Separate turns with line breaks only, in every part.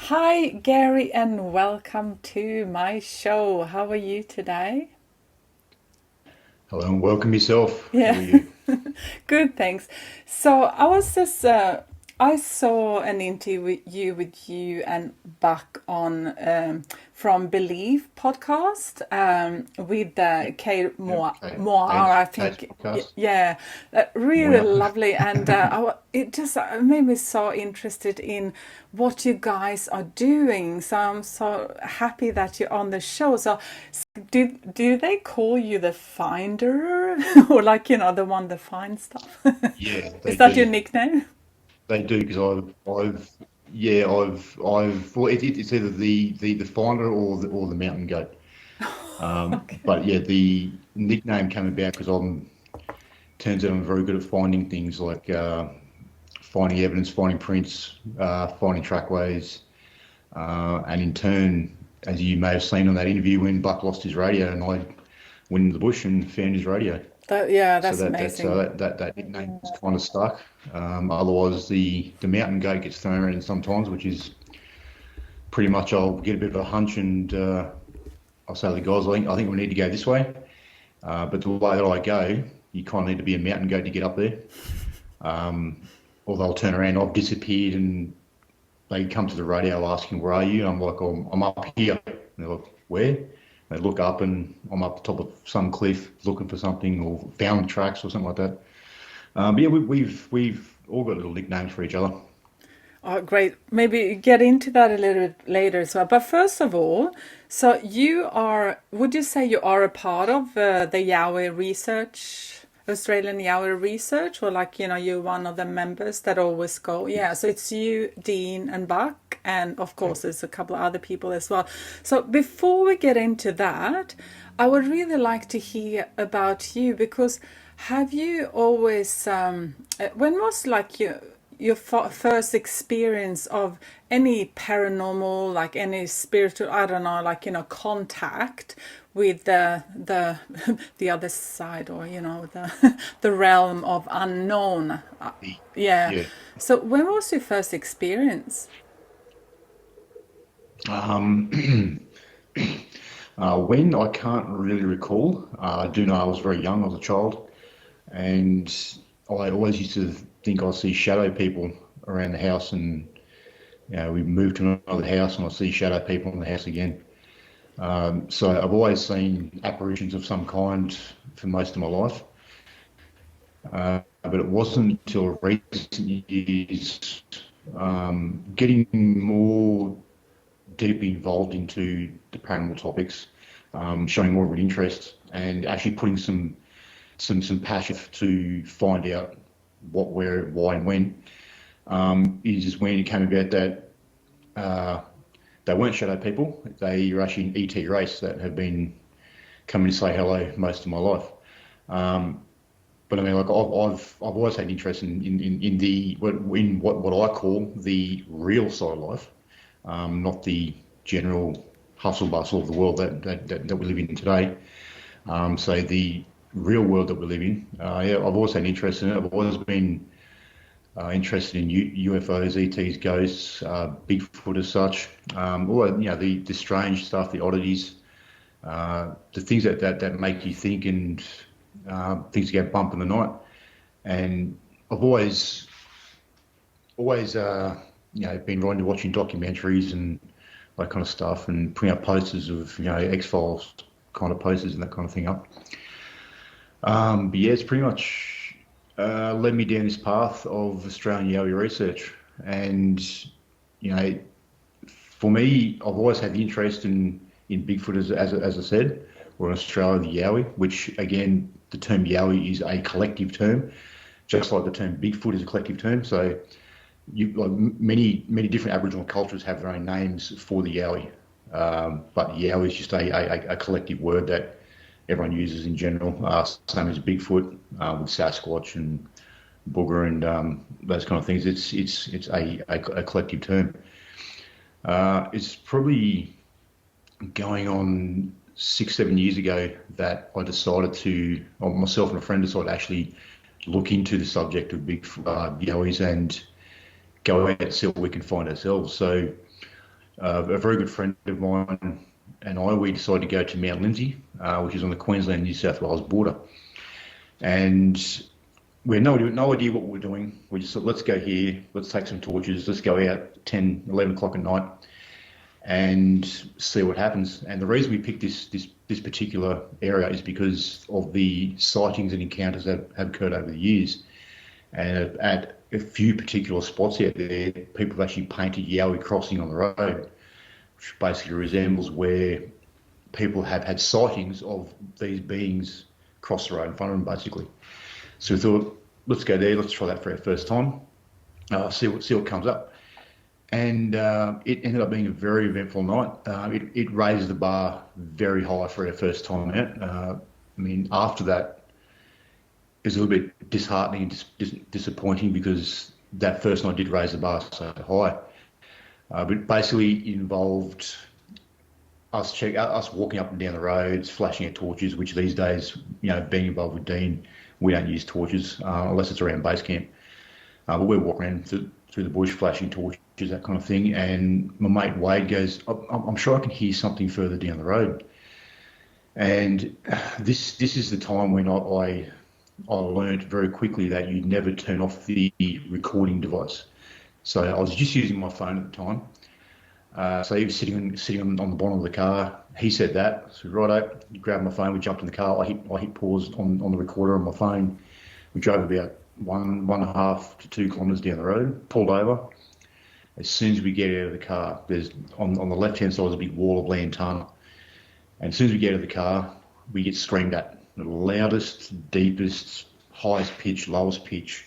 Hi, Gary, and welcome to my show. How are you today?
Hello and welcome yourself. How
Yeah,
are you?
good, thanks. So I saw an interview with you and Buck on from Believe podcast with
Yep,
Kate
yep.
Moore, I
Kate's
think.
podcast.
Yeah, really
Moya.
lovely, and it just made me so interested in what you guys are doing. So I'm so happy that you're on the show. Do they call you the finder or like the one that finds stuff?
Yeah,
Is
they
that your
do.
nickname?
They do because well, it's either the finder or the mountain goat.
Okay.
But yeah, the nickname came about because turns out I'm very good at finding things like finding evidence, finding prints, finding trackways, and in turn, as you may have seen on that interview when Buck lost his radio and I went into the bush and found his radio.
Yeah,
So
that's amazing.
that nickname is kind of stuck. Otherwise, the mountain goat gets thrown around sometimes, which is pretty much I'll get a bit of a hunch and I'll say to the guys, I think we need to go this way. But the way that I go, you kind of need to be a mountain goat to get up there. Or they'll turn around, I've disappeared, and they come to the radio asking, "Where are you?" And I'm like, I'm up here." And they're like, "Where?" They look up, and I'm up the top of some cliff looking for something, or found tracks or something like that. But yeah, we've all got little nicknames for each other.
Oh, great. Maybe get into that a little bit later as well. But first of all, so would you say you are a part of the Yowie Research, Australian Yowie Research, or like, you're one of the members that always go? Yeah,
Yes.
so it's you, Dean, and Buck, and of
Yeah.
course, there's a couple of other people as well. So before we get into that, I would really like to hear about you because have you always, when was like your first experience of any paranormal, like any spiritual, I don't know, like contact with the the other side, or the the realm of unknown? Yeah.
Yeah.
So when was your first experience?
Um, when I can't really recall. I do know I was very young. I was a child, and I always used to think I see shadow people around the house, and we moved to another house, and I see shadow people in the house again. So I've always seen apparitions of some kind for most of my life. But it wasn't until recent years, getting more deeply involved into the paranormal topics, showing more of an interest, and actually putting some passion to find out what, where, why, and when. Is when it came about that uh, they weren't shadow people; they were actually an ET race that have been coming to say hello most of my life. But I mean, like I've always had an interest in what I call the real side of life, not the general hustle bustle of the world that we live in today. So the real world that we live in, yeah, I've always had an interest in it. I've always been interested in UFOs, ETs, ghosts, Bigfoot as such. All the strange stuff, the oddities, the things that make you think, and things that get bump in the night. And I've always been right into watching documentaries and that kind of stuff, and putting up posters of X Files kind of posters and that kind of thing up. But yeah, it's pretty much led me down this path of Australian Yowie Research, and you know, for me, I've always had the interest in Bigfoot, as I said, or in Australia, the Yowie, which again, the term Yowie is a collective term, just like the term Bigfoot is a collective term. So like many different Aboriginal cultures have their own names for the Yowie, but Yowie is just a collective word that everyone uses in general. Same as Bigfoot with Sasquatch and Booger and those kind of things. It's a collective term. It's probably going on 6 7 years ago that I decided to, or myself and a friend decided to actually look into the subject of big Yowies and go out and see what we can find ourselves. So A very good friend of mine and we decided to go to Mount Lindsay, which is on the Queensland-New South Wales border. And we had no idea what we were doing. We just thought, let's go here, let's take some torches, let's go out 10, 11 o'clock at night and see what happens. And the reason we picked this particular area is because of the sightings and encounters that have occurred over the years. And at a few particular spots out there, people have actually painted Yowie crossing on the road, which basically resembles where people have had sightings of these beings cross the road in front of them, basically. So we thought, let's go there, let's try that for our first time, see what comes up. And it ended up being a very eventful night. It raised the bar very high for our first time out. I mean, after that, it was a little bit disheartening and disappointing because that first night did raise the bar so high. But basically it involved us walking up and down the roads, flashing our torches, which these days, being involved with Dean, we don't use torches unless it's around base camp. But we're walking around through the bush, flashing torches, that kind of thing. And my mate Wade goes, I'm sure I can hear something further down the road. And this is the time when I learned very quickly that you never turn off the recording device. So I was just using my phone at the time. So he was sitting on the bottom of the car. He said that. So righto, grabbed my phone, we jumped in the car. I hit pause on the recorder on my phone. We drove about 1.5 to 2 kilometres down the road, pulled over. As soon as we get out of the car, there's on the left-hand side is a big wall of Lantana. And as soon as we get out of the car, we get screamed at. The loudest, deepest, highest pitch, lowest pitch.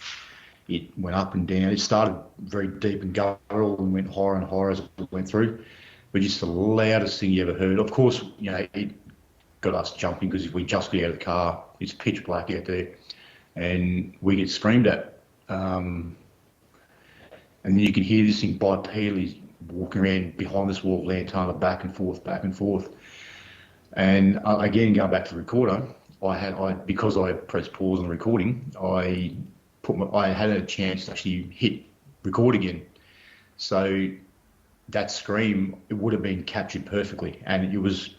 It went up and down. It started very deep and guttural and went higher and higher as it went through. But just the loudest thing you ever heard. Of course, it got us jumping because if we just get out of the car, it's pitch black out there. And we get screamed at. And then you can hear this thing bipedally walking around behind this wall of Lantana, back and forth, back and forth. And again, going back to the recorder, because I pressed pause on the recording, I had a chance to actually hit record again. So that scream, it would have been captured perfectly. And it was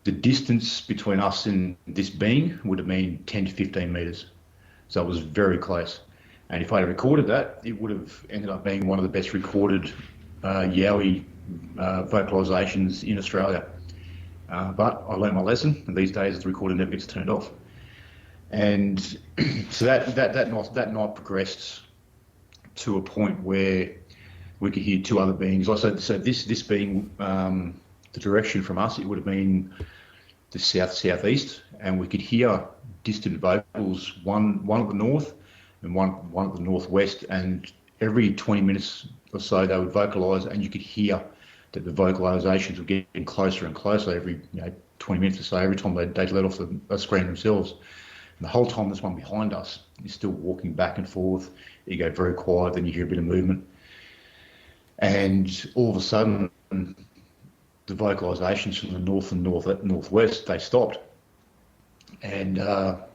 the distance between us and this being would have been 10 to 15 metres. So it was very close. And if I had recorded that, it would have ended up being one of the best recorded Yowie vocalisations in Australia. But I learned my lesson, and these days the recorder never gets turned off. And so that night progressed to a point where we could hear two other beings. So this being the direction from us, it would have been the southeast, and we could hear distant vocals, one at the north and one at the northwest, and every 20 minutes or so they would vocalise, and you could hear that the vocalisations were getting closer and closer every 20 minutes or so, every time they'd let off the scream themselves. And the whole time this one behind us is still walking back and forth. You go very quiet, then you hear a bit of movement. And all of a sudden, the vocalisations from the north and northwest, they stopped. And that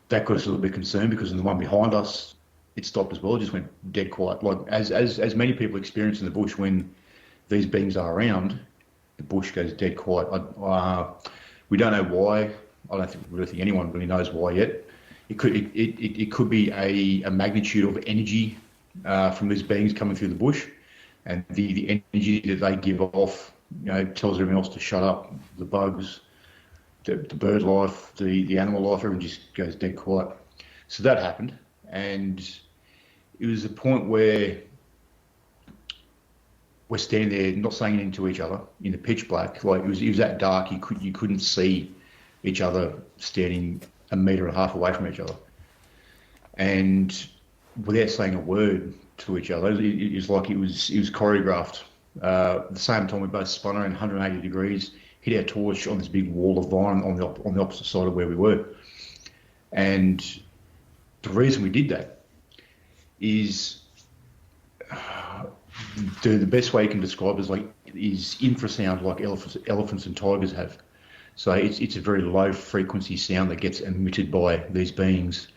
got us a little bit concerned because in the one behind us, it stopped as well. It just went dead quiet. Like as many people experience in the bush when these beings are around, the bush goes dead quiet. We don't know why. I don't think anyone really knows why yet. It could be a magnitude of energy from these beings coming through the bush, and the energy that they give off, tells everyone else to shut up. The bugs, the bird life, the animal life, everyone just goes dead quiet. So that happened, and it was a point where we're standing there, not saying anything to each other in the pitch black. Like it was that dark, you couldn't see each other standing 1.5 meters away from each other, and without saying a word to each other, it was like it was choreographed. At the same time, we both spun around 180 degrees, hit our torch on this big wall of vine on the opposite side of where we were. And the reason we did that is the best way you can describe it is infrasound like elephants and tigers have. So it's a very low frequency sound that gets emitted by these beings,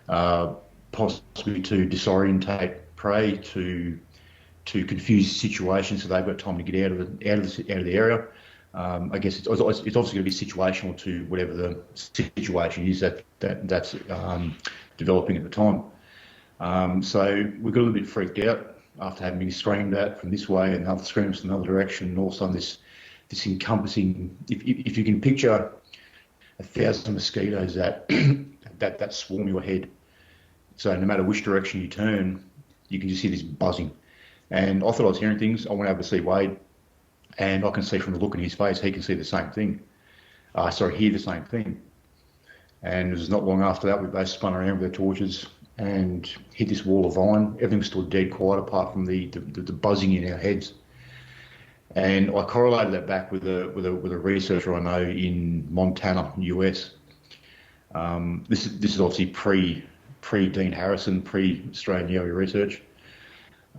possibly to disorientate prey, to to confuse the situation, so they've got time to get out of the area. I guess it's obviously going to be situational to whatever the situation is that's developing at the time. So we got a little bit freaked out after having been screamed at from this way and other screams from another direction, and also this encompassing. If you can picture 1,000 mosquitoes that swarm your head, so no matter which direction you turn, you can just hear this buzzing. And I thought I was hearing things. I went over to see Wade, and I can see from the look in his face, he can see the same thing. Hear the same thing. And it was not long after that, we both spun around with our torches and hit this wall of iron. Everything was still dead quiet apart from the buzzing in our heads. And I correlated that back with a researcher I know in Montana, US. This is obviously pre Dean Harrison, pre Australian Yowie Research.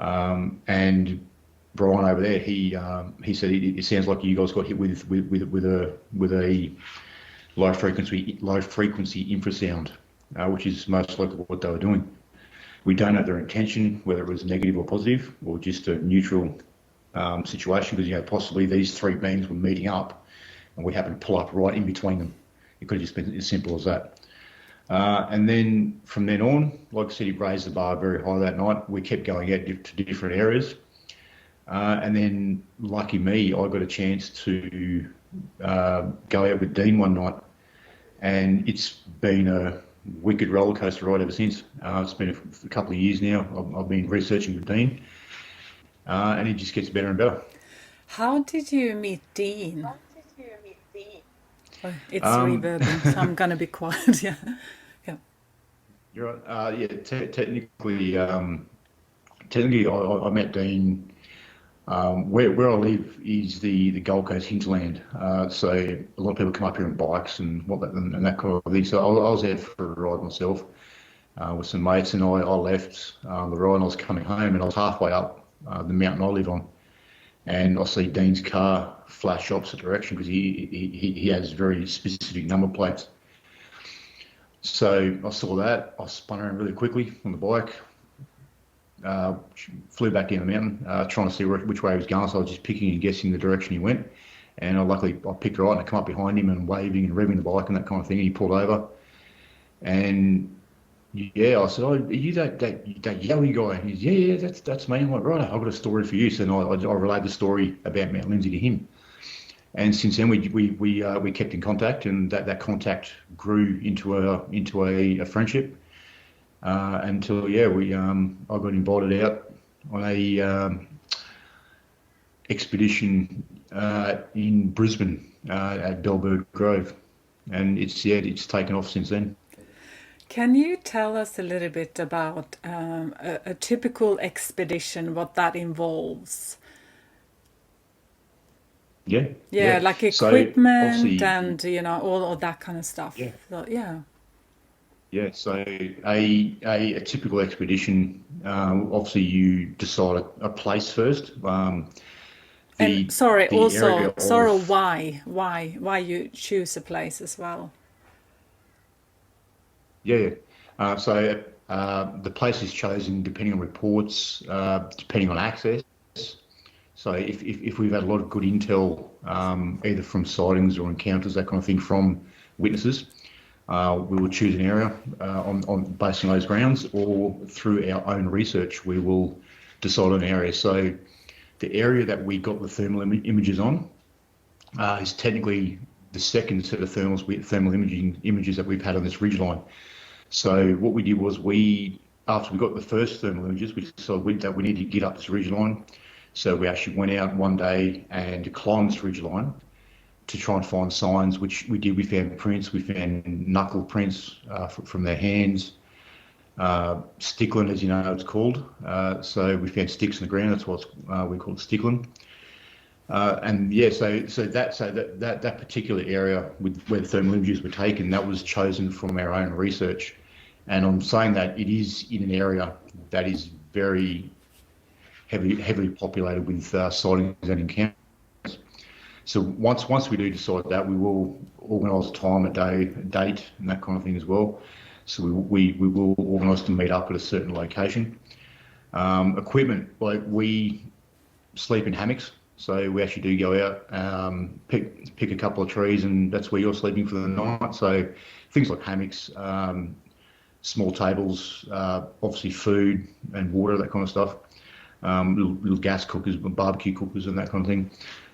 And Brian over there, he said it sounds like you guys got hit with a low frequency infrasound, which is most likely what they were doing. We don't know their intention, whether it was negative or positive, or just a neutral situation, because possibly these three beings were meeting up, and we happened to pull up right in between them. It could have just been as simple as that. And then from then on, like I said, he raised the bar very high that night. We kept going out to different areas. And then, lucky me, I got a chance to go out with Dean one night. And it's been a wicked roller coaster ride ever since. It's been a couple of years now. I've been researching with Dean. And it just gets better and better.
How did you meet Dean? Oh, it's reverbing, so I'm going to be quiet. Yeah.
You're right. Technically, I met Dean. Where I live is the Gold Coast hinterland, so a lot of people come up here on bikes and that kind of thing. So I was out for a ride myself with some mates, and I left the ride and I was coming home, and I was halfway up the mountain I live on, and I see Dean's car flash opposite direction because he has very specific number plates. So I saw that. I spun around really quickly on the bike, flew back down the mountain, trying to see which way he was going. So I was just picking and guessing the direction he went. And I picked right, and I come up behind him and waving and revving the bike and that kind of thing. And he pulled over. And I said, "Oh, are you that Yowie guy?" And he's, "Yeah, that's me." I'm like, "Right, I've got a story for you." So I relayed the story about Mount Lindsay to him. And since then, we kept in contact, and that contact grew into a friendship until I got invited out on a expedition in Brisbane at Bellberg Grove, and it's taken off since then.
Can you tell us a little bit about a typical expedition, what that involves?
Yeah.
Like
So
equipment
obviously,
and all of that kind of stuff.
yeah,
So, yeah.
yeah. So a typical expedition, obviously you decide a place first.
And
The
sorry,
the area
also, sorry,
of
why you choose a place as well?
yeah. The place is chosen depending on reports, depending on access. So if we've had a lot of good intel, either from sightings or encounters, that kind of thing, from witnesses, we will choose an area based on those grounds, or through our own research, we will decide on an area. So the area that we got the thermal images on is technically the second set of thermal images that we've had on this ridgeline. So what we did was after we got the first thermal images, we decided that we needed to get up this ridgeline. So we actually went out one day and climbed this ridgeline to try and find signs, which we did. We found prints, we found knuckle prints from their hands, stickling, as you know it's called. So we found sticks in the ground. That's what we call it, stickling. So that particular area where the thermal images were taken, that was chosen from our own research. And I'm saying that it is in an area that is very heavily populated with sightings and encounters. So once we do decide that, we will organise a time, a date, and that kind of thing as well. So we will organise to meet up at a certain location. Equipment, like we sleep in hammocks, so we actually do go out, pick a couple of trees, and that's where you're sleeping for the night. So things like hammocks, small tables, obviously food and water, that kind of stuff. Little gas cookers, barbecue cookers, and that kind of thing.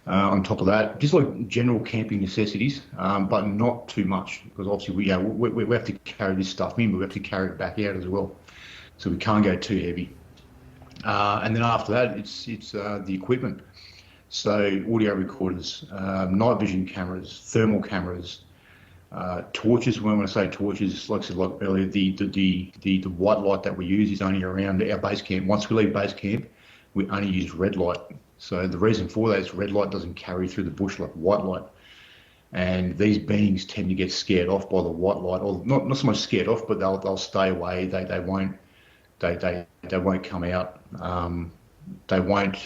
On top of that, just like general camping necessities, but not too much, because obviously we have to carry this stuff in, but we have to carry it back out as well. So we can't go too heavy. And then after that, it's the equipment. So audio recorders, night vision cameras, thermal cameras, torches. When I say torches, like I said earlier, the white light that we use is only around our base camp. Once we leave base camp, we only use red light. So the reason for that is red light doesn't carry through the bush like white light. And these beings tend to get scared off by the white light, or not so much scared off, but they'll stay away. They won't come out. They won't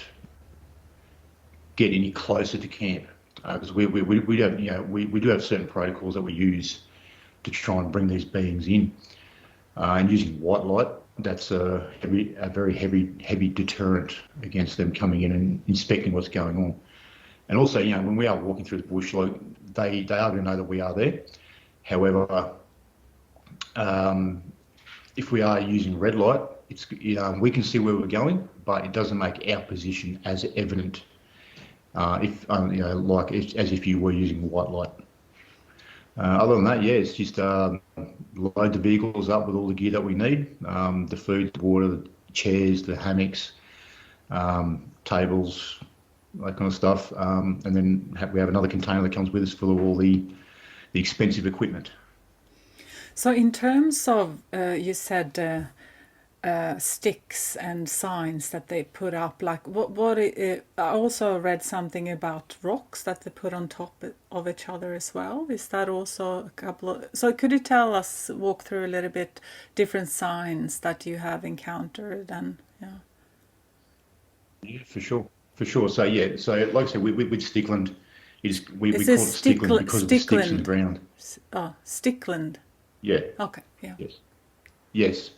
get any closer to camp, because we do have certain protocols that we use to try and bring these beings in, and using white light, that's a very heavy deterrent against them coming in and inspecting what's going on. And also, when we are walking through the bush, like they are going to know that we are there. However, if we are using red light, we can see where we're going, but it doesn't make our position as evident. As if you were using white light. Other than that, it's just load the vehicles up with all the gear that we need: the food, the water, the chairs, the hammocks, tables, that kind of stuff. And then we have another container that comes with us full of all the expensive equipment.
So in terms of, you said sticks and signs that they put up, like I also read something about rocks that they put on top of each other as well. Is that also a couple of, so could you walk through a little bit different signs that you have encountered? And
Yeah, for sure. So so like I said, with Stickland, we call it Stickland because of the sticks in the ground.
Oh, Stickland.
Yeah.
Okay. Yeah.
Yes.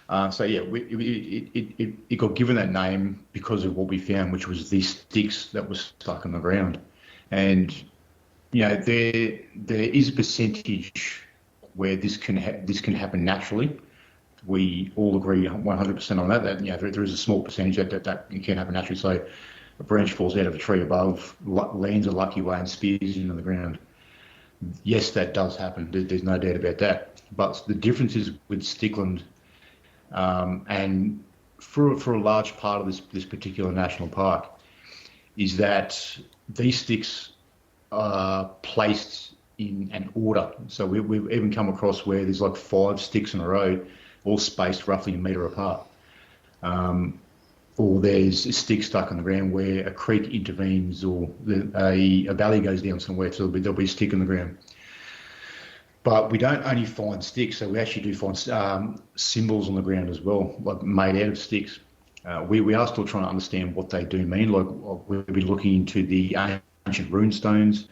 It got given that name because of what we found, which was these sticks that were stuck in the ground. And there is a percentage where this can happen naturally. We all agree 100% on that. That there is a small percentage that can happen naturally. So a branch falls out of a tree above, lands a lucky way, and spears into the ground. Yes, that does happen. There's no doubt about that. But the difference is with Stickland. And for a large part of this particular national park, is that these sticks are placed in an order. So we've even come across where there's like 5 sticks in a row, all spaced roughly a metre apart. Or there's sticks stuck on the ground where a creek intervenes, or a valley goes down somewhere, so there'll be a stick in the ground. But we don't only find sticks, so we actually do find symbols on the ground as well, like made out of sticks. We are still trying to understand what they do mean. Like we've been looking into the ancient rune stones.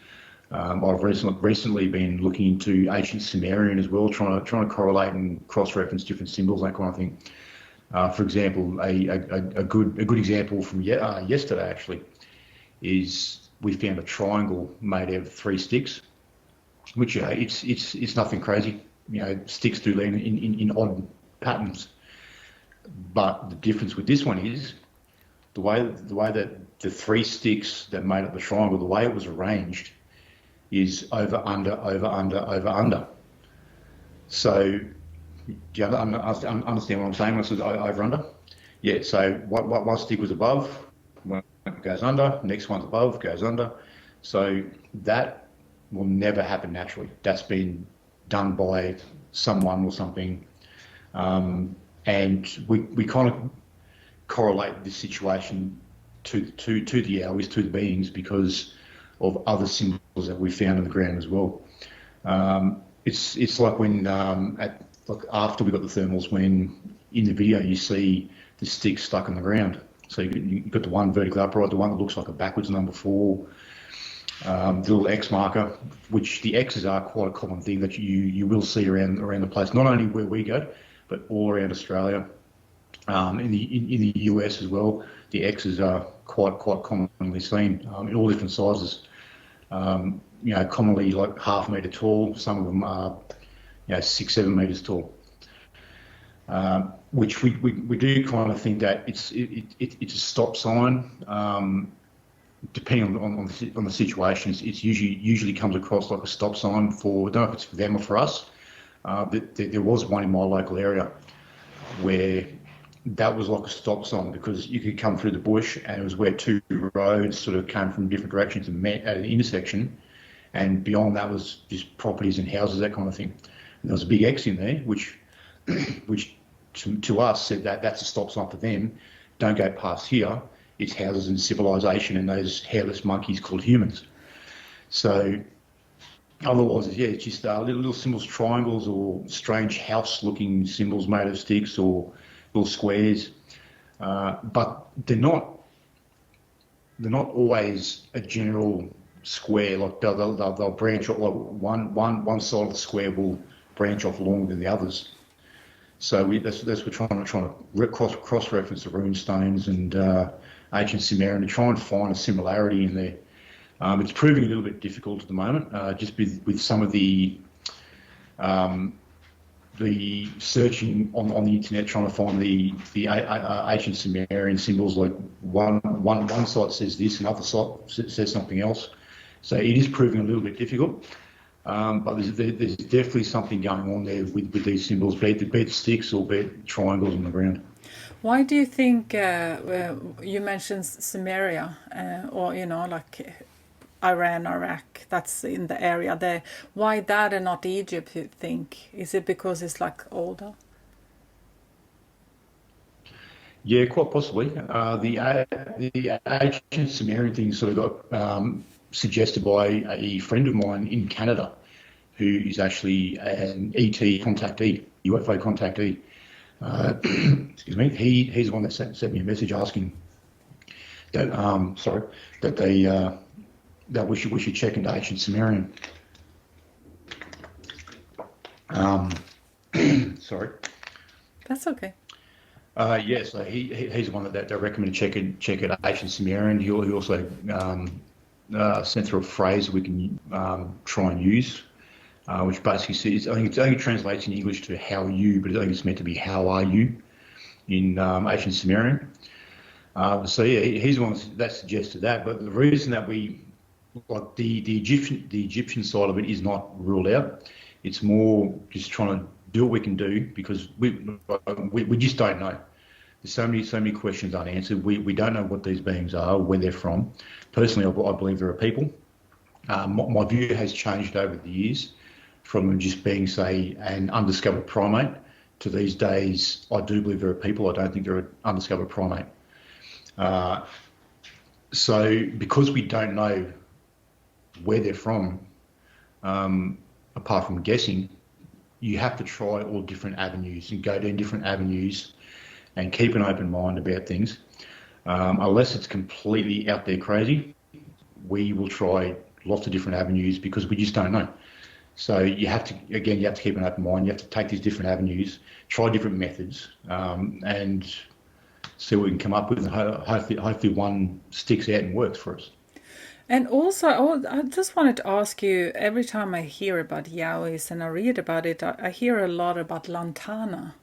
I've recently been looking into ancient Sumerian as well, trying to correlate and cross-reference different symbols, that kind of thing. For example, a good example from yesterday actually is we found a triangle made out of 3 sticks. Which it's nothing crazy. Sticks do land in odd patterns, but the difference with this one is the way that the 3 sticks that made up the triangle, the way it was arranged, is over under over under over under. So do you understand what I'm saying when I say over under? Yeah. So one stick was above, one goes under, next one's above, goes under. So that will never happen naturally. That's been done by someone or something, and we kind of correlate this situation to the Yowies, to the beings, because of other symbols that we found in the ground as well. It's like when after we got the thermals, when in the video you see the sticks stuck in the ground. So you've got the one vertically upright, the one that looks like a backwards number 4. The little X marker, which the X's are quite a common thing that you will see around the place, not only where we go, but all around Australia. In the US as well, the X's are quite commonly seen in all different sizes. Commonly like half a metre tall. Some of them are 6-7 metres tall. Which we do kind of think that it's a stop sign. Depending on the situation, it's usually comes across like a stop sign for, I don't know if it's for them or for us. There was one in my local area where that was like a stop sign, because you could come through the bush and it was where two roads sort of came from different directions and met at an intersection, and beyond that was just properties and houses, that kind of thing. And there was a big X in there, which to us said that that's a stop sign for them. Don't go past here. It's houses and civilization and those hairless monkeys called humans. So otherwise, yeah, it's just little symbols, triangles, or strange house-looking symbols made of sticks or little squares. But they're not always a general square. Like they'll branch off. Like one side of the square will branch off longer than the others. So that's we're trying to cross-reference the rune stones and ancient Sumerian to try and find a similarity in there. It's proving a little bit difficult at the moment, just with some of the searching on the internet, trying to find the ancient Sumerian symbols. Like one site says this, another site says something else. So it is proving a little bit difficult. But there's definitely something going on there with these symbols, be it sticks or be it triangles on the ground.
Why do you think you mentioned Sumeria, or like Iran, Iraq? That's in the area there. Why that and not Egypt? You think? Is it because it's like older?
Yeah, quite possibly. The ancient Sumerian thing sort of got suggested by a friend of mine in Canada, who is actually an ET contactee, UFO contactee. Excuse me. He's the one that sent me a message asking that that we should check into ancient Sumerian. Sorry.
That's okay.
Yeah, so he's the one that recommended check it ancient Sumerian. He also sent through a phrase we can try and use, which basically says, I think it only translates in English to "how are you," but I think it's meant to be "how are you" in ancient Sumerian. So yeah, he's the one that suggested that. But the reason that we like the Egyptian side of it is not ruled out. It's more just trying to do what we can do, because we just don't know. There's so many questions unanswered. We don't know what these beings are, where they're from. Personally, I believe there are people. My view has changed over the years from them just being, say, an undiscovered primate to these days. I do believe there are people. I don't think they're an undiscovered primate. So because we don't know where they're from, apart from guessing, you have to try all different avenues and go down different avenues and keep an open mind about things. Unless it's completely out there crazy, we will try lots of different avenues because we just don't know. So you have to keep an open mind. You have to take these different avenues, try different methods, and see what we can come up with. And hopefully one sticks out and works for us.
And also, I just wanted to ask you, every time I hear about Yowies and I read about it, I hear a lot about Lantana.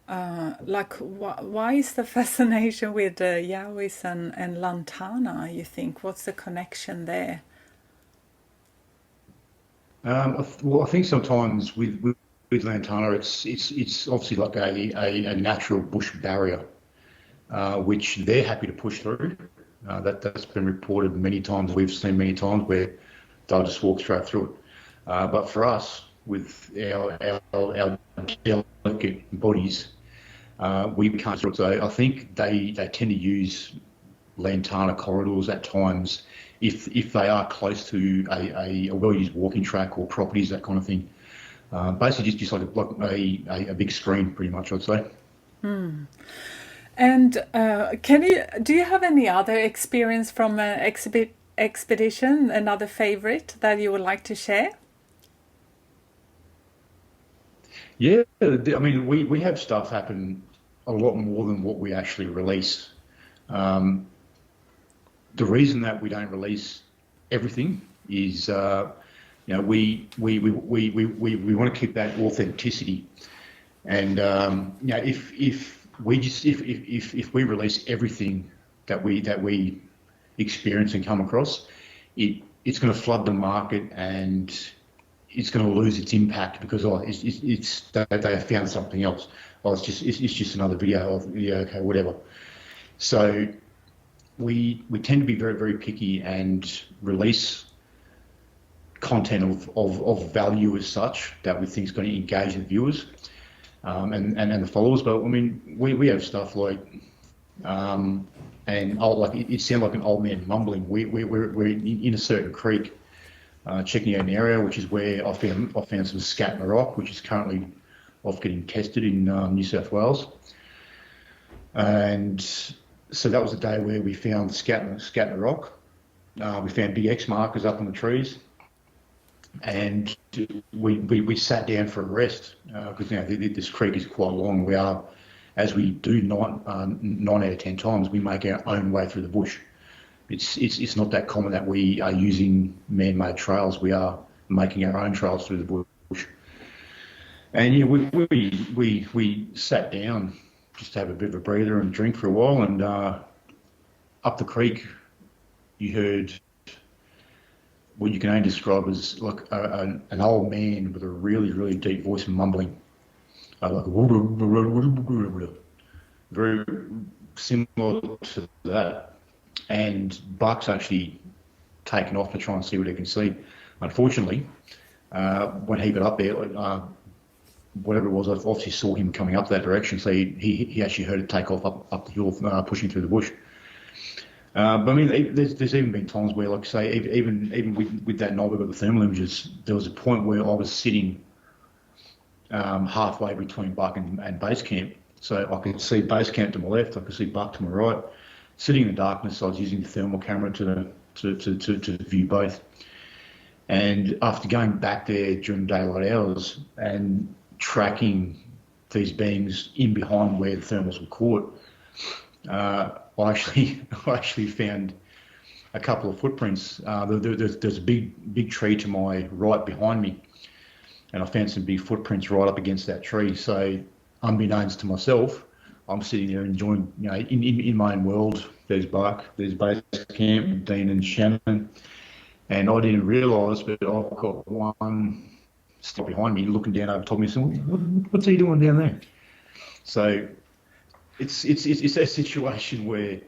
Why is the fascination with Yowies and Lantana, you think? What's the connection there?
Well, I think sometimes with Lantana, it's obviously like a natural bush barrier, which they're happy to push through. That's been reported many times. We've seen many times where they'll just walk straight through it. But for us, with our delicate bodies, we can't do it. So I think they tend to use Lantana corridors at times if they are close to a well-used walking track or properties, that kind of thing. Basically, just like a big screen, pretty much, I'd say.
And do you have any other experience from an expedition, another favorite that you would like to share?
Yeah, I mean, we have stuff happen. a lot more than what we actually release. The reason that we don't release everything is, we want to keep that authenticity. And if we release everything that we experience and come across, it's going to flood the market and it's going to lose its impact because they have found something else. It's just another video of okay, whatever. So we tend to be very, very picky and release content of value as such that we think is going to engage the viewers and the followers. But I mean, we have stuff like it sounded like an old man mumbling. We're in a certain creek, checking out an area which is where I found some scat in the rock, which is currently off getting tested in New South Wales. And so that was the day where we found scat in the rock. We found big X markers up on the trees, and we sat down for a rest because this creek is quite long. We are, as we do 9 out of 10 times, we make our own way through the bush. It's not that common that we are using man-made trails. We are making our own trails through the bush. And yeah, we sat down just to have a bit of a breather and drink for a while, and up the creek you heard what you can only describe as like an old man with a really, really deep voice mumbling, very similar to that. And Buck's actually taken off to try and see what he can see. Unfortunately, when he got up there, whatever it was, I obviously saw him coming up that direction, so he actually heard it take off up the hill, pushing through the bush. But I mean, there's even been times where, like say, even with that night we got the thermal images, there was a point where I was sitting halfway between Buck and base camp, so I could see base camp to my left, I could see Buck to my right. Sitting in the darkness, I was using the thermal camera to view both. And after going back there during daylight hours and tracking these beings in behind where the thermals were caught, I actually found a couple of footprints. There's a big tree to my right behind me, and I found some big footprints right up against that tree. So, unbeknownst to myself, I'm sitting there enjoying, in my own world. There's Buck, there's base camp, Dean and Shannon, and I didn't realise, but I've got one step behind me, looking down over top of me, saying, "What's he doing down there?" So it's a situation where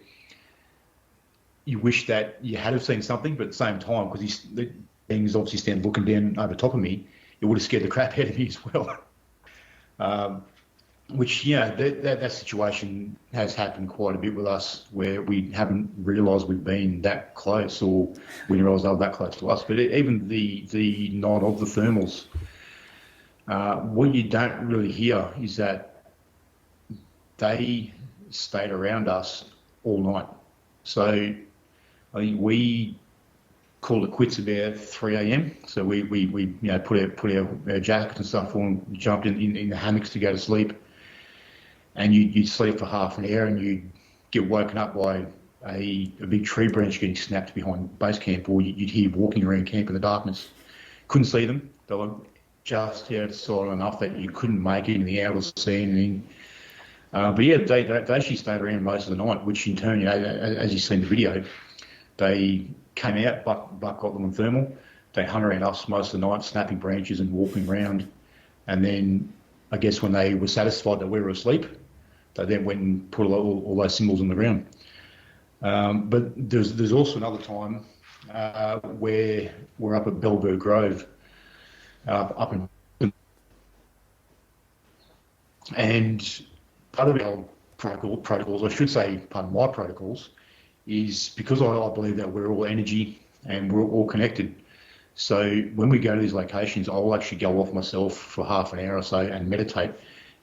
you wish that you had have seen something, but at the same time, because the thing's obviously standing looking down over top of me, it would have scared the crap out of me as well. Which, that situation has happened quite a bit with us, where we haven't realised we've been that close, or we didn't realise they were that close to us. But even the night of the thermals, what you don't really hear is that they stayed around us all night. So I think we called it quits about 3 a.m. So we put our jackets and stuff on, jumped in the hammocks to go to sleep. And you'd sleep for half an hour and you'd get woken up by a big tree branch getting snapped behind base camp, or you'd hear walking around camp in the darkness. Couldn't see them. They were just outside enough that you couldn't make anything out or see anything. But yeah, they actually stayed around most of the night, which in turn, as you see in the video, they came out, Buck got them on thermal. They hung around us most of the night, snapping branches and walking around. And then, I guess when they were satisfied that we were asleep, they then went and put all those symbols on the ground. But there's also another time where we're up at Bellberg Grove, up in, and part of our protocols, I should say part of my protocols, is because I believe that we're all energy and we're all connected. So when we go to these locations, I'll actually go off myself for half an hour or so and meditate.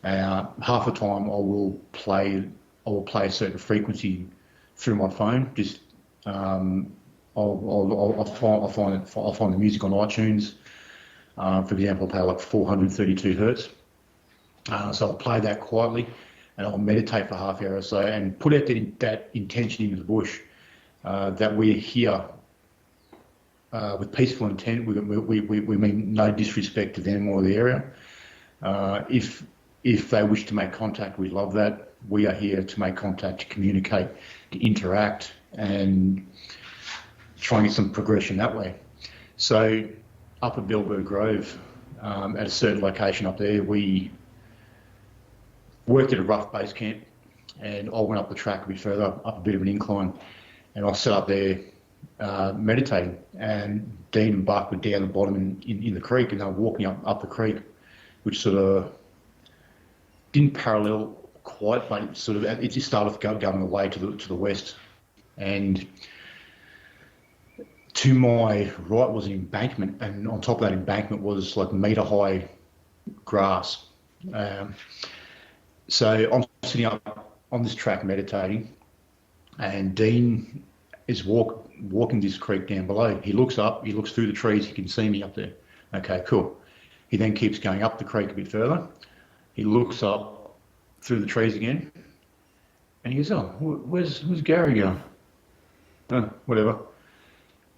Half the time I will play a certain frequency through my phone. Just I'll find the music on iTunes. For example, I'll play like 432 hertz. So I'll play that quietly, and I'll meditate for half an hour or so and put out that intention into the bush that we're here with peaceful intent. We mean no disrespect to them or the area. If they wish to make contact, we love that. We are here to make contact, to communicate, to interact, and try and get some progression that way. So up at Bilberg Grove, at a certain location up there, we worked at a rough base camp, and I went up the track a bit further, up a bit of an incline, and I sat up there meditating, and Dean and Buck were down the bottom in the creek, and they were walking up the creek, which sort of didn't parallel quite, but it just started going away to the west, and to my right was an embankment, and on top of that embankment was like metre high grass. So I'm sitting up on this track meditating, and Dean is walking this creek down below. He looks up, he looks through the trees, he can see me up there. Okay, cool. He then keeps going up the creek a bit further. He looks up through the trees again, and he goes, "Oh, where's Gary going?" Oh, whatever.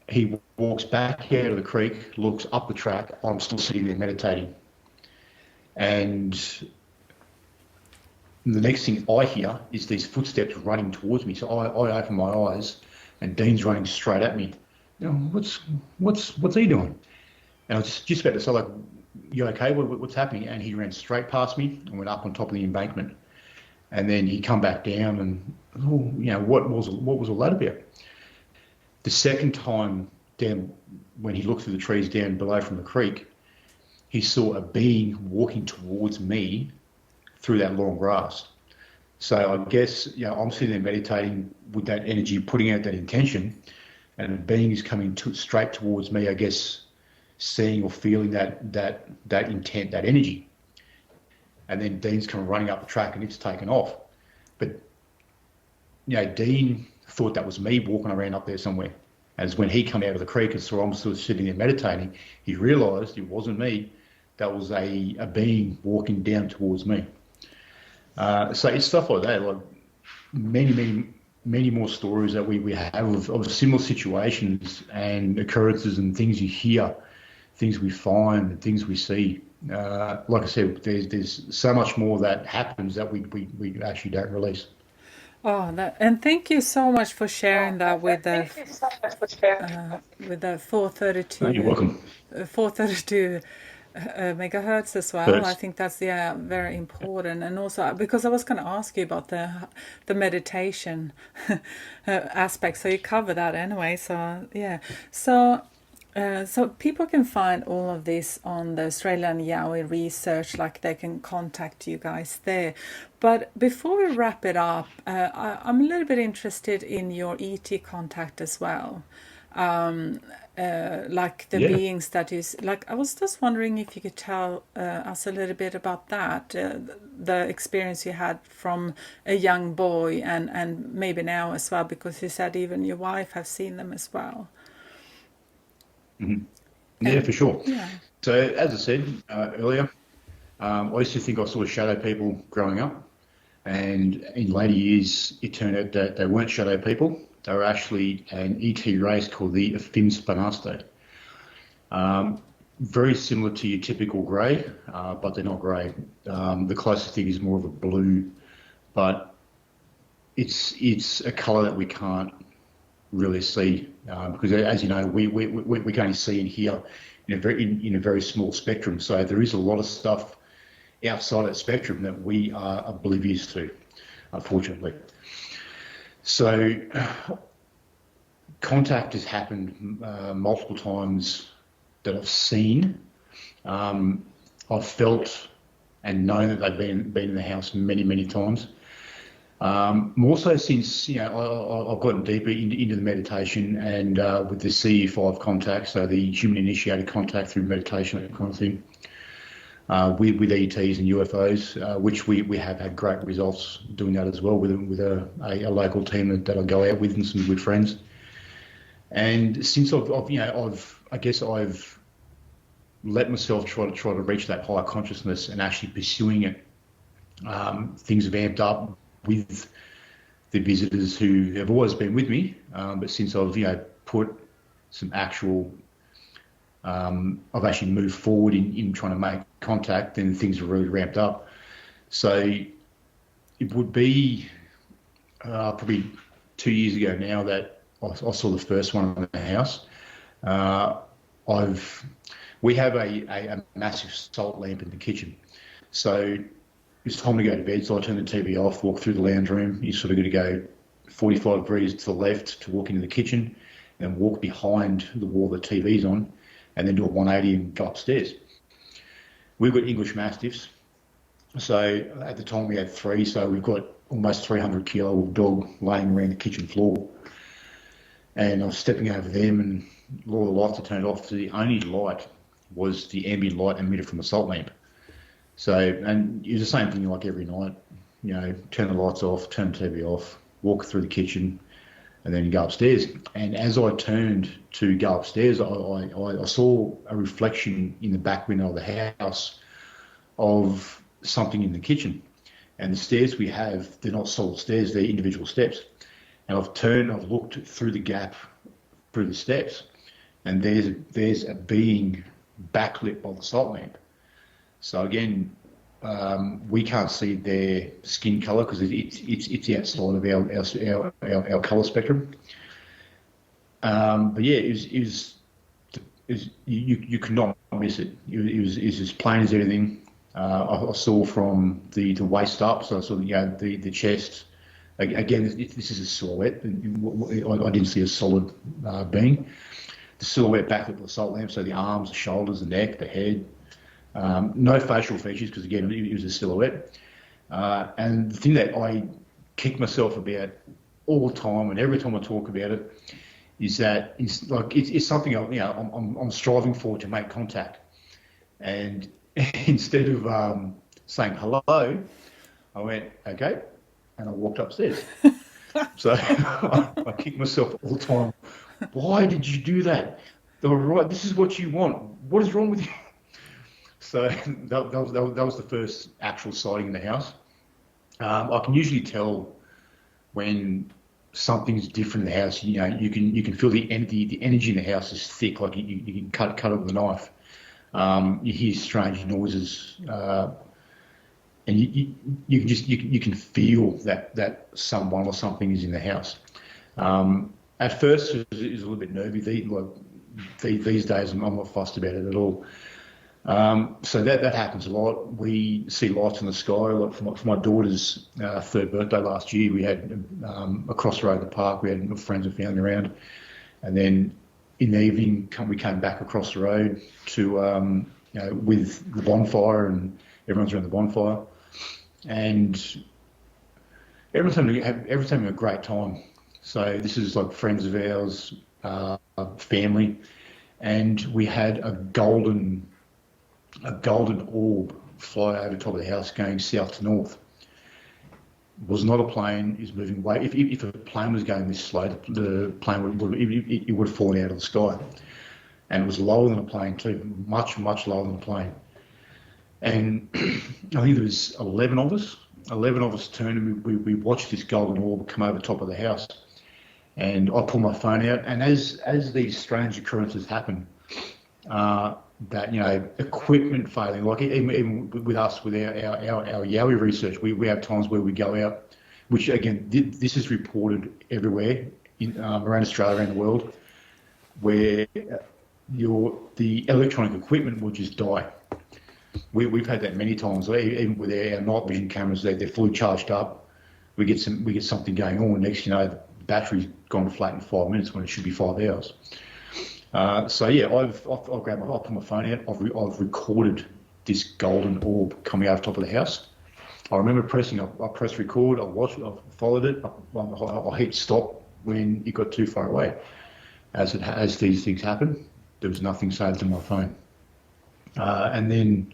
He walks back out of the creek, looks up the track. I'm still sitting there meditating. And the next thing I hear is these footsteps running towards me. So I open my eyes, and Dean's running straight at me. You know, what's he doing? And I was just about to say, like, "You okay? What's happening?" And he ran straight past me and went up on top of the embankment. And then he come back down, and what was all that about? The second time down, when he looked through the trees down below from the creek, he saw a being walking towards me through that long grass. So I guess, I'm sitting there meditating with that energy, putting out that intention, and a being is coming straight towards me, I guess, seeing or feeling that intent, that energy. And then Dean's come running up the track, and it's taken off. But, Dean thought that was me walking around up there somewhere. As when he come out of the creek and saw I'm still sitting there meditating, he realised it wasn't me. That was a being walking down towards me. So it's stuff like that, like many more stories that we have of similar situations and occurrences and things you hear, things we find, and things we see. Like I said, there's so much more that happens that we actually don't release.
Oh, and thank you so much for sharing that with the 432.
Oh, you're welcome.
432 megahertz as well.
Hertz.
I think that's very important, and also because I was going to ask you about the meditation aspect, so you cover that anyway. So yeah, so people can find all of this on the Australian Yowie Research, like they can contact you guys there. But before we wrap it up, I'm a little bit interested in your ET contact as well. Like the beings that is, like, I was just wondering if you could tell us a little bit about that, the experience you had from a young boy and maybe now as well, because you said even your wife has seen them as well.
Mm-hmm. Yeah, for sure.
Yeah.
So as I said earlier, I used to think I saw shadow people growing up, and in later years it turned out that they weren't shadow people. They were actually an ET race called the Finspanaste. Very similar to your typical grey, but they're not grey. The closest thing is more of a blue, but it's a colour that we can't really see because, as you know, we can only see and hear in a very small spectrum. So there is a lot of stuff outside that spectrum that we are oblivious to, unfortunately. So contact has happened multiple times that I've seen. I've felt and known that they've been in the house many times. More so since I've gotten deeper into the meditation and with the CE5 contact, so the human initiated contact through meditation, that kind of thing. With ETs and UFOs, which we have had great results doing that as well with a local team that I go out with and some good friends. And since I've let myself try to reach that higher consciousness and actually pursuing it, Things have amped up with the visitors who have always been with me, but since I've put some actual, I've actually moved forward in trying to make contact, then things have really ramped up. So it would be probably 2 years ago now that I saw the first one in the house. We have a massive salt lamp in the kitchen, so it's time to go to bed. So I turn the TV off, walk through the lounge room. You sort of got to go 45 degrees to the left to walk into the kitchen, and walk behind the wall the TV's on, and then do a 180 and go upstairs. We've got English Mastiffs, so at the time we had 3, so we've got almost 300 kilo dog laying around the kitchen floor. And I was stepping over them, and all the lights are turned off. So the only light was the ambient light emitted from the salt lamp. So, and it's the same thing like every night, turn the lights off, turn the TV off, walk through the kitchen, and then go upstairs. And as I turned to go upstairs, I saw a reflection in the back window of the house of something in the kitchen. And the stairs we have, they're not solid stairs, they're individual steps. And I've looked through the gap through the steps, and there's a being backlit by the salt lamp. So again, we can't see their skin colour because it's outside of our colour spectrum. But yeah, you could not miss it. It was as plain as anything. I saw from the waist up, so I saw the chest. Again, this is a silhouette. I didn't see a solid being. The silhouette back with the salt lamp, so the arms, the shoulders, the neck, the head. No facial features because, again, it was a silhouette. And the thing that I kick myself about all the time, and every time I talk about it, is that it's something I'm striving for, to make contact. And instead of saying hello, I went, okay, and I walked upstairs. So I kick myself all the time. Why did you do that? They were right. This is what you want. What is wrong with you? So that was the first actual sighting in the house. I can usually tell when something's different in the house. You can feel the energy in the house is thick, like you can cut it with a knife. You hear strange noises, and you can feel that someone or something is in the house. At first, it was a little bit nervy. These days, I'm not fussed about it at all. So that happens a lot. We see lights in the sky. Like for my daughter's 3rd birthday last year, we had across the road in the park. We had friends and family around, and then in the evening, we came back across the road to with the bonfire, and everyone's around the bonfire, and everyone's having a great time. So this is like friends of ours, family, and we had a golden orb fly over the top of the house going south to north. It was not a plane. It was moving way. If a plane was going this slow, the plane would have fallen out of the sky. And it was lower than a plane too, much lower than a plane. And I think there was 11 of us. 11 of us turned, and we watched this golden orb come over the top of the house. And I pulled my phone out, and as these strange occurrences happen, that equipment failing, like even with us with our Yowie research, we have times where we go out, which again this is reported everywhere around Australia, around the world, where the electronic equipment will just die. We've had that many times, even with our night vision cameras. They're fully charged up. We get something going on, and next the battery's gone flat in 5 minutes when it should be 5 hours. So yeah, I've put my phone out. I've recorded this golden orb coming over the top of the house. I remember I pressed record. I watched it. I followed it. I hit stop when it got too far away. As these things happen, there was nothing saved on my phone. And then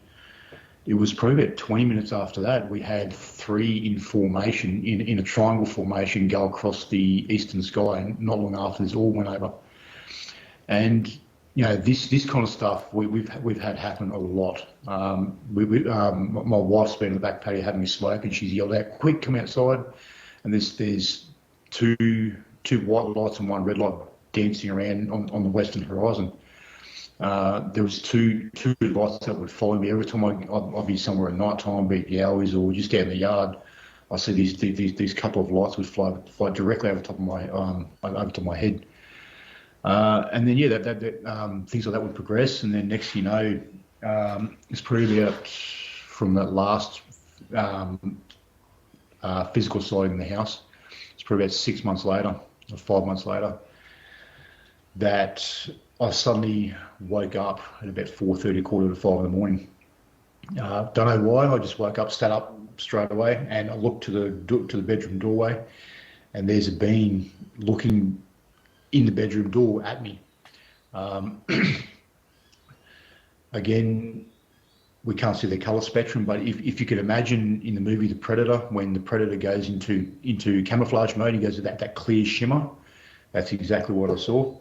it was probably about 20 minutes after that, we had 3 in formation, in a triangle formation, go across the eastern sky, and not long after this all went over. And this kind of stuff we've had happen a lot. My wife's been in the back patio having a smoke, and she's yelled out, "Quick, come outside!" And there's two white lights and one red light dancing around on the western horizon. There was two lights that would follow me every time I'd be somewhere at night time, be it Yowies or just out in the yard. I see these couple of lights would fly directly over the top of my head. And then things like that would progress, and then next thing you know, it's probably about from that last physical side in the house. It's probably about 6 months later or 5 months later that I suddenly woke up at about 4:30, 4:45 in the morning. Don't know why. I just woke up, sat up straight away, and I looked to the bedroom doorway, and there's a being looking in the bedroom door at me. Again, we can't see the color spectrum, but if you could imagine in the movie The Predator, when the Predator goes into camouflage mode, he goes to that clear shimmer. That's exactly what I saw.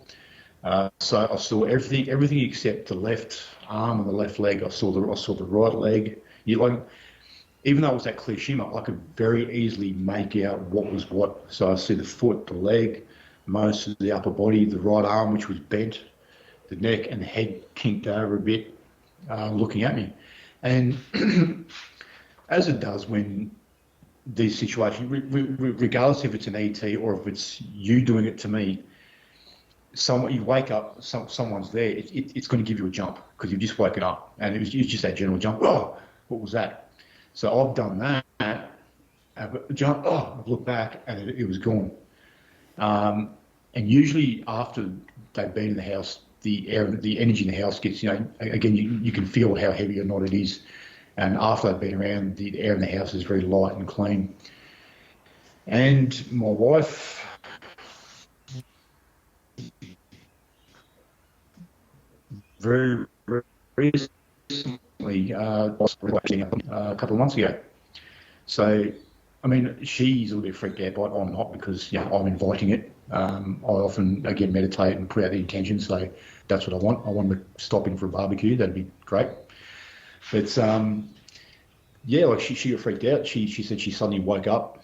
So I saw everything except the left arm and the left leg. I saw the right leg. Even though it was that clear shimmer, I could very easily make out what was what. So I see the foot, the leg, most of the upper body, the right arm, which was bent, the neck and the head kinked over a bit, looking at me. And as it does when these situations, regardless if it's an ET or if it's you doing it to me, you wake up, someone's there, it's going to give you a jump because you've just woken up, and it's just that general jump. Oh, what was that? So I've done that. I've jumped. Oh, I've looked back, and it was gone. And usually after they've been in the house, the energy in the house gets, again, you can feel how heavy or not it is. And after they've been around, the air in the house is very light and clean. And my wife, very, very recently, a couple of months ago. So, I mean, she's a little bit freaked out by it. I'm not, because I'm inviting it. I often, again, meditate and put out the intention. So that's what I want. I want to stop in for a barbecue. That'd be great. But she got freaked out. She said she suddenly woke up,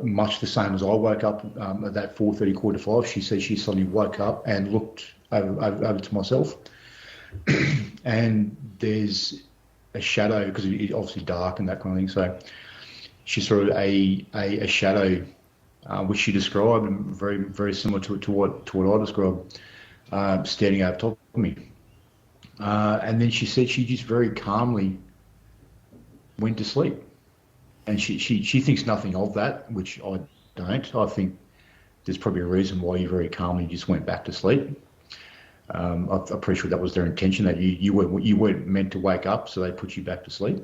much the same as I woke up at that 4:30, 4:45. She said she suddenly woke up and looked over to myself, and there's a shadow, because it's obviously dark and that kind of thing. So she saw a shadow, which she described, and very, very similar to what I described, standing over top of me. And then she said she just very calmly went to sleep. And she thinks nothing of that, which I don't. I think there's probably a reason why you very calmly just went back to sleep. I'm pretty sure that was their intention, that you weren't meant to wake up, so they put you back to sleep.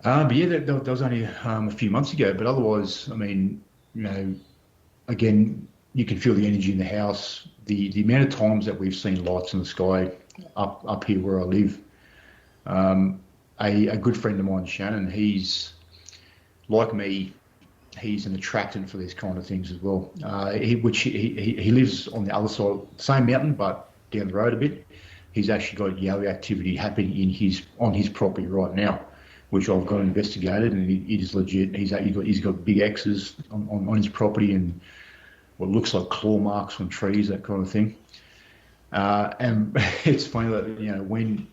But yeah, that was only a few months ago. But otherwise, I mean, again, you can feel the energy in the house. The amount of times that we've seen lights in the sky up here where I live. A good friend of mine, Shannon, he's like me. He's an attractant for these kind of things as well. He lives on the other side, same mountain, but down the road a bit. He's actually got Yowie activity happening on his property right now, which I've got investigated, and it is legit. He's got big X's on his property and what looks like claw marks on trees, that kind of thing. And it's funny that when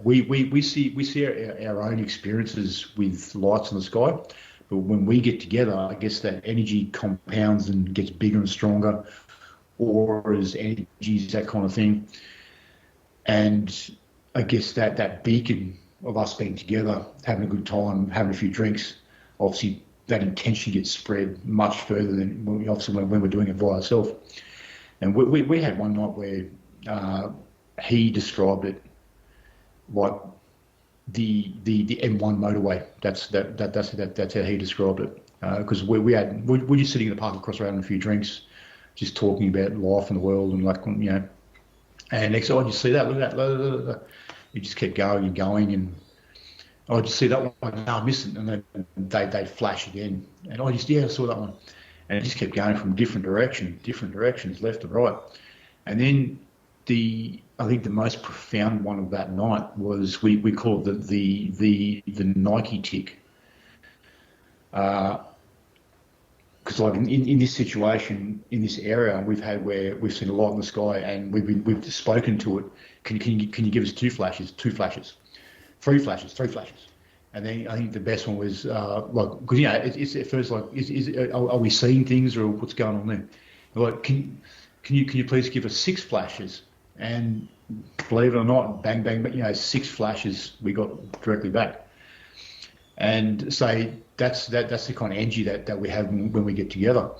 we see our own experiences with lights in the sky, but when we get together, I guess that energy compounds and gets bigger and stronger, auras, energies, that kind of thing. And I guess that beacon of us being together, having a good time, having a few drinks, obviously that intention gets spread much further than when we're doing it by ourselves. And we had one night where he described it like the M1 motorway. That's how he described it. Because we're just sitting in the park across the road having a few drinks, just talking about life and the world and And next, you see that? Look at that! You just kept going and going, and I just see that one. No, I missed it, and then they flash again, and I saw that one, and it just kept going from different directions, left and right, and then I think the most profound one of that night was we call it the Nike tick. Because like in this situation, in this area, we've had where we've seen a light in the sky and we've spoken to it. Can you give us two flashes, three flashes? And then I think the best one was like, because it's at first like, are we seeing things or what's going on there? Like, can you please give us six flashes? And believe it or not, bang bang, 6 flashes we got directly back. And so that's the kind of energy that we have when we get together.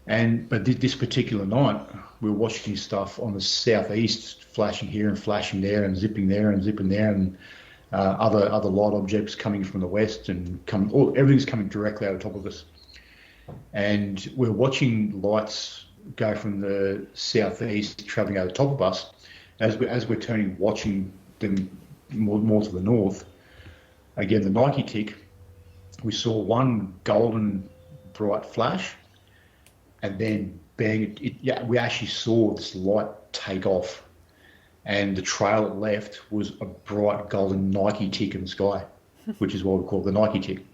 But this particular night, we were watching stuff on the southeast, flashing here and flashing there, and zipping there and zipping there, and other light objects coming from the west and everything's coming directly over top of us. And we're watching lights go from the southeast, travelling over the top of us, as we're turning, watching them more to the north. Again, the Nike tick, we saw one golden bright flash, and then bang, we actually saw this light take off, and the trail it left was a bright golden Nike tick in the sky, which is what we call the Nike tick.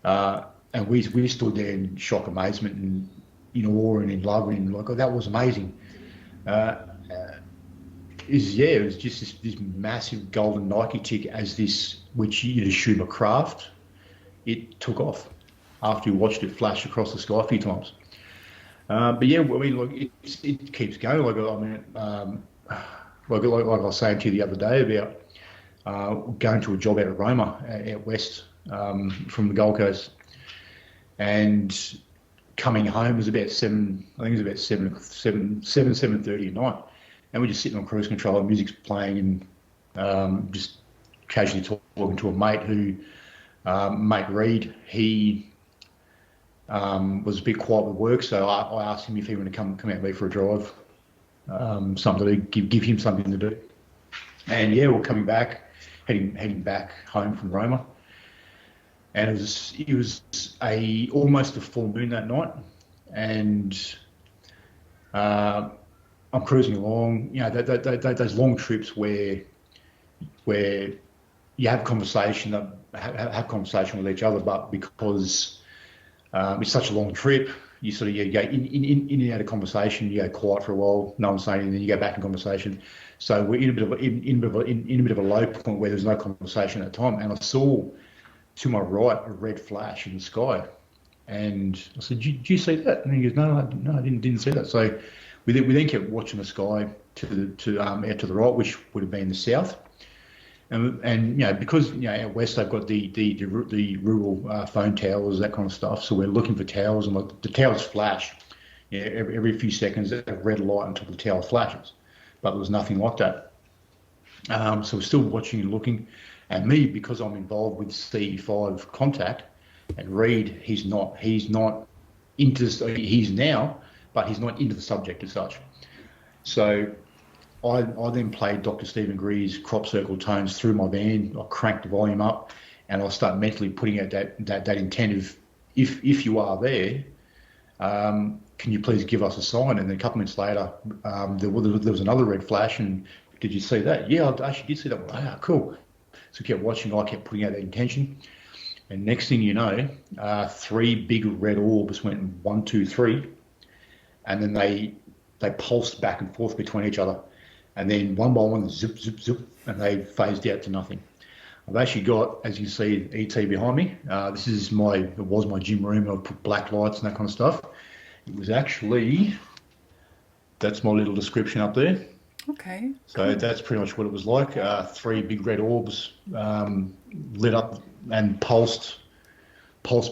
And we stood there in shock, amazement, and in awe and in love, and like, oh, that was amazing. It was just this massive golden Nike tick as this, which you'd assume a craft. It took off after we watched it flash across the sky a few times. But yeah, I mean, look, it keeps going. Like, I mean, like I was saying to you the other day about going to a job out of Roma, out west, from the Gold Coast, and coming home was about 7:30 at night, and we're just sitting on cruise control, and music's playing, and just casually talking to a mate who, mate Reed, he was a bit quiet with work, so I asked him if he wanted to come out with me for a drive, something to give him something to do. And yeah, we're coming back, heading back home from Roma, and it was almost a full moon that night, and I'm cruising along, those long trips where you have conversation with each other, but because it's such a long trip, you sort of go in and out of conversation. You go quiet for a while, no one's saying anything, then you go back in conversation. So we're in a bit of a low point where there's no conversation at the time, and I saw to my right a red flash in the sky, and I said, "Did you see that?" And he goes, "No, I didn't see that." So we then kept watching the sky out to the right, which would have been the south. And because out west they've got the rural phone towers, that kind of stuff. So we're looking for towers, and the towers flash. Every few seconds a red light on top of the tower flashes, but there was nothing like that. So we're still watching and looking. And me, because I'm involved with CE5 contact, and Reed, he's not into. He's now, but he's not into the subject as such. So I then played Dr. Stephen Greer's crop circle tones through my band. I cranked the volume up, and I'll start mentally putting out that intent of, if you are there, can you please give us a sign? And then a couple minutes later, there was another red flash, and did you see that? Yeah, I actually did see that one. Ah, cool. So I kept watching. I kept putting out that intention, and next thing you know, 3 big red orbs went 1, 2, 3, and then they pulsed back and forth between each other. And then one by one, zip, zip, zip, and they phased out to nothing. I've actually got, as you see, ET behind me. This is it was my gym room. I put black lights and that kind of stuff. It was actually, that's my little description up there.
Okay.
So that's pretty much what it was like. 3 big red orbs lit up and pulsed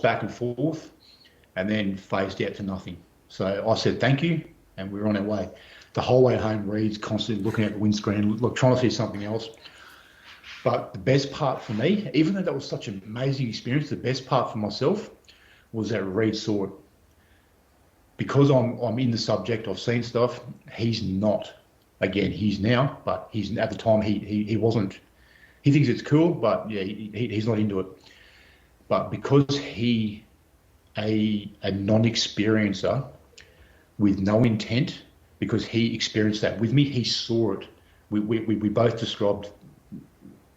back and forth, and then phased out to nothing. So I said thank you, and we were on our way. The whole way home, Reed's constantly looking at the windscreen, trying to see something else. But the best part for me, even though that was such an amazing experience, the best part for myself was that Reed saw it. Because I'm in the subject, I've seen stuff, he's not. Again, he's now, but at the time he wasn't. He thinks it's cool, but yeah, he's not into it. But because a non-experiencer with no intent, because he experienced that with me. He saw it. We both described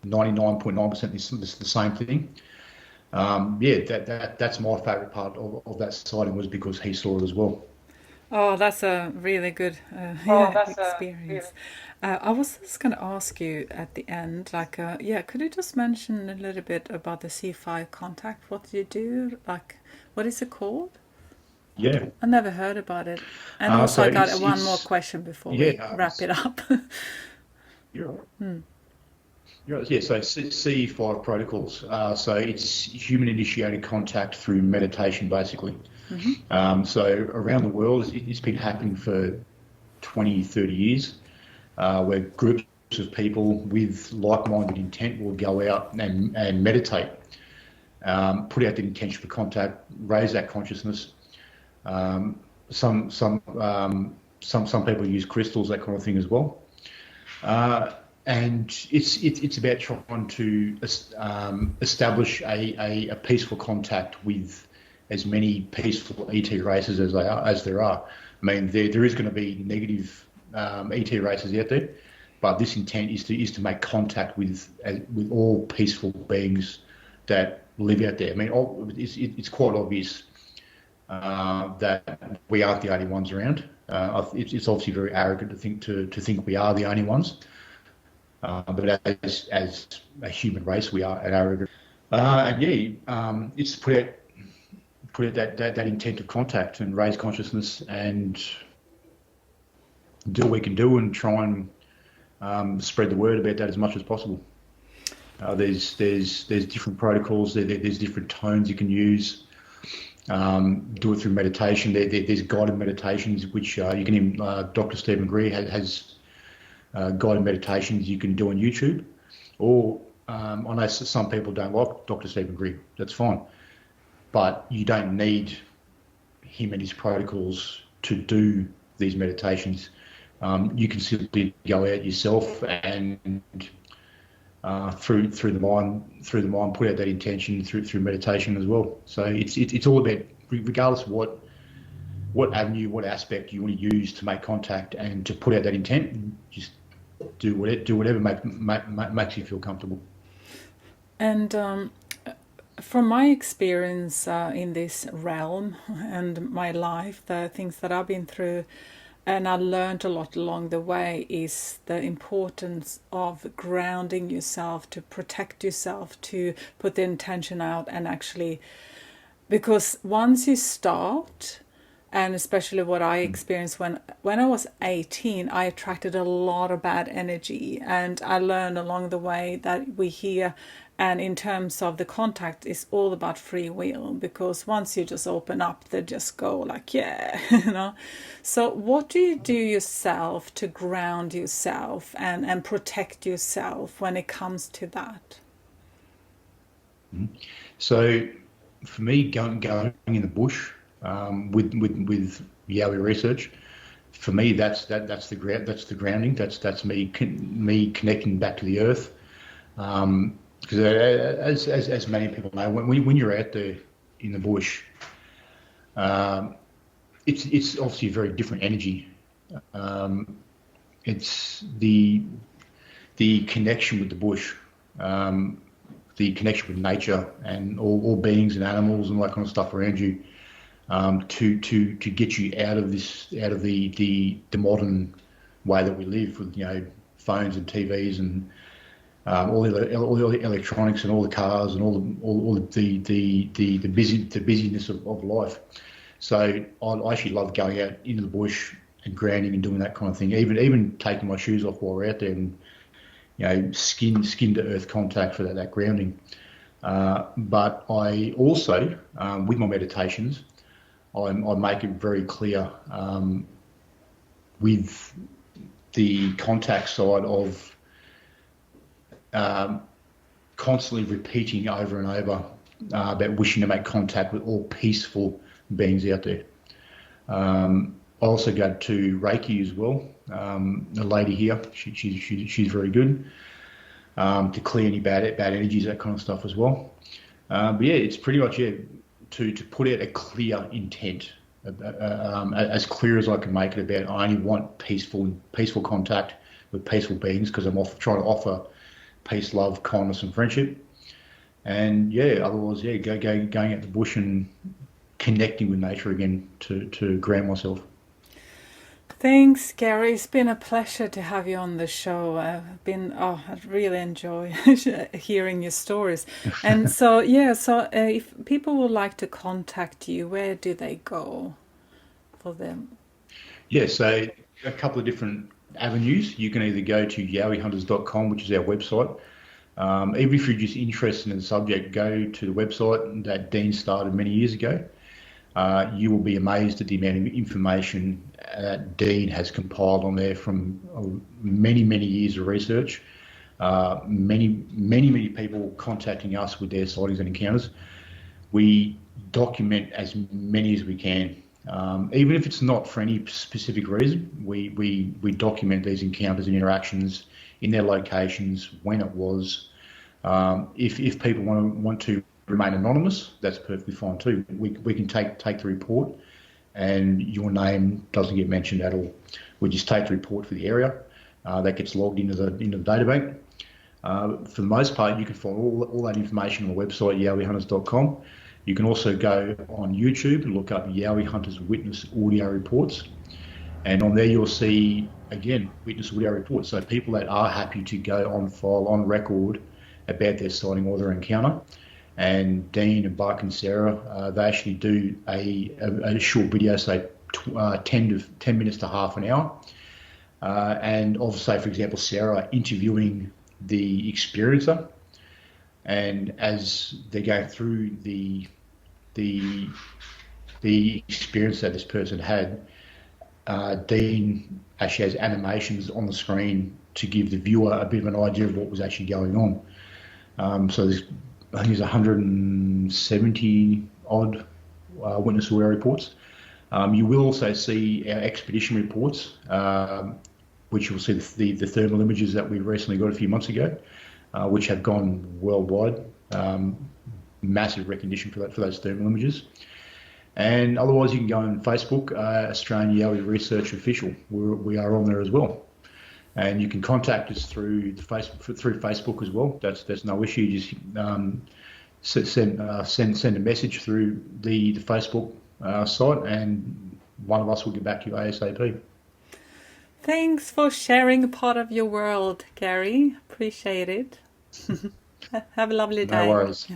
99.9% the same thing. That's my favourite part of that sighting, was because he saw it as well.
Oh, that's a really good yeah, experience. I was just going to ask you at the end, like, yeah, could you just mention a little bit about the C5 contact? What do you do? Like, what is it called?
Yeah.
I never heard about it. And also,
So
I got one more
it's
question before we
yeah.
wrap it up.
You're right. You're right. Yeah. So CE5 protocols. So it's human-initiated contact through meditation, basically. So around the world, it's been happening for 20, 30 years, where groups of people with like-minded intent will go out and meditate, put out the intention for contact, raise that consciousness. Some people use crystals, that kind of thing as well. And it's about trying to establish a peaceful contact with as many peaceful ET races as there are. I mean, there is going to be negative ET races out there, but this intent is to make contact with all peaceful beings that live out there. I mean, it's quite obvious that we aren't the only ones around. It's obviously very arrogant to think we are the only ones. But as a human race, we are arrogant. It's put out that intent of contact and raise consciousness and do what we can do and try and spread the word about that as much as possible. There's different protocols. There's different tones you can use. Do it through meditation. There's guided meditations, which you can even, Dr. Stephen Greer has guided meditations you can do on YouTube. Or I know some people don't like Dr. Stephen Greer. That's fine. But you don't need him and his protocols to do these meditations. You can simply go out yourself and through the mind, put out that intention through meditation as well. So it's all about, regardless of what avenue, what aspect you want to use to make contact and to put out that intent, just do whatever makes you feel comfortable.
And from my experience in this realm and my life, the things that I've been through, and I learned a lot along the way, is the importance of grounding yourself, to protect yourself, to put the intention out, and actually, because once you start, and especially what I experienced when I was 18, I attracted a lot of bad energy, and I learned along the way that we hear, and in terms of the contact, it's all about free will, because once you just open up, they just go like, yeah, you know. So what do you do yourself to ground yourself and protect yourself when it comes to that?
So for me, going in the bush, with Yowie Research, for me that's the grounding. That's me connecting back to the earth. Because as many people know, when you're out there in the bush, it's obviously a very different energy. It's the connection with the bush, the connection with nature and all beings and animals and all that kind of stuff around you. To get you out of the modern way that we live with, you know, phones and TVs and all the electronics and all the cars and all the busyness of life. So I actually love going out into the bush and grounding and doing that kind of thing. Even taking my shoes off while we're out there and, you know, skin to earth contact for that grounding. But I also, with my meditations, I make it very clear with the contact side of constantly repeating over and over about wishing to make contact with all peaceful beings out there. I also go to Reiki as well. A lady here, she's very good to clear any bad energies, that kind of stuff as well. But yeah, it's pretty much to put out a clear intent as clear as I can make it about I only want peaceful contact with peaceful beings because I'm trying to offer peace, love, kindness, and friendship. And yeah, otherwise, yeah, going out the bush and connecting with nature again to ground myself.
Thanks, Gary. It's been a pleasure to have you on the show. I really enjoy hearing your stories. And so, yeah, so if people would like to contact you, where do they go for them?
Yeah, so a couple of different avenues. You can either go to yowiehunters.com, which is our website. Even if you're just interested in the subject, go to the website that Dean started many years ago. You will be amazed at the amount of information that Dean has compiled on there from many years of research. Many people contacting us with their sightings and encounters. We document as many as we can. Even if it's not for any specific reason, we document these encounters and interactions in their locations, when it was. If people want to remain anonymous, that's perfectly fine too. We can take the report, and your name doesn't get mentioned at all. We just take the report for the area that gets logged into the databank. For the most part, you can find all that information on the website yowiehunters.com. You can also go on YouTube and look up Yowie Hunters Witness Audio Reports. And on there, you'll see, again, witness audio reports. So people that are happy to go on file, on record, about their sighting or their encounter. And Dean and Buck and Sarah, they actually do a short video, say 10 minutes to half an hour. And of, say, for example, Sarah interviewing the experiencer. And as they're going through the experience that this person had, Dean actually has animations on the screen to give the viewer a bit of an idea of what was actually going on. So I think there's 170 odd witness audio reports. You will also see our expedition reports, which you'll see the thermal images that we recently got a few months ago, which have gone worldwide. Massive recognition for those thermal images. And otherwise, you can go on Facebook, Australian Yowie Research Official. We are on there as well. And you can contact us through Facebook as well. That's no issue. Just send a message through the Facebook site, and one of us will get back to you ASAP.
Thanks for sharing a part of your world, Gary. Appreciate it. Have a lovely day.
No worries.